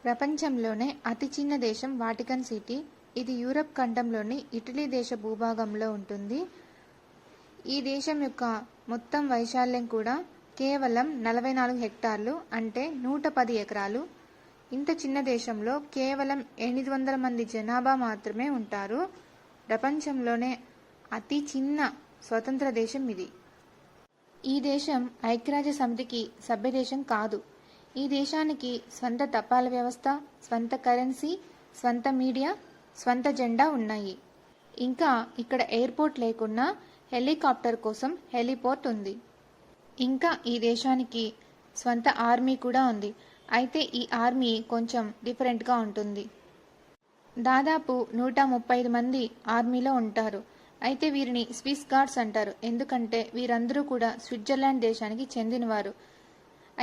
ప్రపంచంలోనే అతి చిన్న దేశం వాటికన్ సిటీ. ఇది యూరప్ ఖండంలోని ఇటలీ దేశ భూభాగంలో ఉంటుంది. ఈ దేశం యొక్క మొత్తం వైశాల్యం కూడా కేవలం 44 హెక్టార్లు, అంటే 110 ఎకరాలు. ఇంత చిన్న దేశంలో కేవలం 800 మంది జనాభా మాత్రమే ఉంటారు. ప్రపంచంలోనే అతి చిన్న స్వతంత్ర దేశం ఇది. ఈ దేశం ఐక్యరాజ్య సమితికి సభ్యదేశం కాదు. ఈ దేశానికి స్వంత తపాలా వ్యవస్థ, స్వంత కరెన్సీ, స్వంత మీడియా, స్వంత జెండా ఉన్నాయి. ఇంకా ఇక్కడ ఎయిర్పోర్ట్ లేకున్నా హెలికాప్టర్ కోసం హెలిపోర్ట్ ఉంది. ఇంకా ఈ దేశానికి స్వంత ఆర్మీ కూడా ఉంది. అయితే ఈ ఆర్మీ కొంచెం డిఫరెంట్గా ఉంటుంది. దాదాపు 135 మంది ఆర్మీలో ఉంటారు. అయితే వీరిని స్విస్ గార్డ్స్ అంటారు, ఎందుకంటే వీరందరూ కూడా స్విట్జర్లాండ్ దేశానికి చెందినవారు.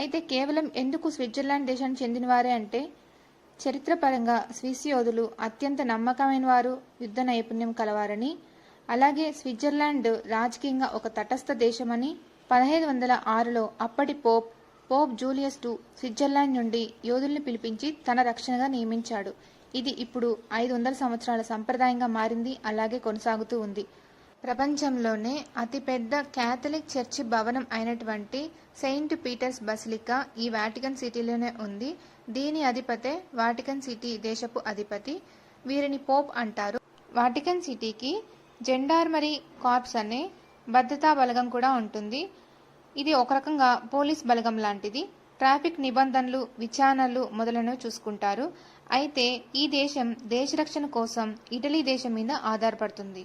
అయితే కేవలం ఎందుకు స్విట్జర్లాండ్ దేశానికి చెందినవారే అంటే, చరిత్రపరంగా స్విస్ యోధులు అత్యంత నమ్మకమైన వారు, యుద్ధ నైపుణ్యం కలవారని, అలాగే స్విట్జర్లాండ్ రాజకీయంగా ఒక తటస్థ దేశమని 1506లో అప్పటి పోప్ జూలియస్ II స్విట్జర్లాండ్ నుండి యోధుల్ని పిలిపించి తన రక్షణగా నియమించాడు. ఇది ఇప్పుడు 500 సంవత్సరాల సంప్రదాయంగా మారింది, అలాగే కొనసాగుతూ ఉంది. ప్రపంచంలోనే అతిపెద్ద క్యాథలిక్ చర్చి భవనం అయినటువంటి సెయింట్ పీటర్స్ బసిలికా ఈ వాటికన్ సిటీలోనే ఉంది. దీని అధిపతే వాటికన్ సిటీ దేశపు అధిపతి. వీరిని పోప్ అంటారు. వాటికన్ సిటీకి జెండార్మరీ కార్ప్స్ అనే భద్రతా బలగం కూడా ఉంటుంది. ఇది ఒక రకంగా పోలీస్ బలగం లాంటిది. ట్రాఫిక్ నిబంధనలు, విచారణలు మొదలైనవి చూసుకుంటారు. అయితే ఈ దేశం దేశ రక్షణ కోసం ఇటలీ దేశం మీద ఆధారపడుతుంది.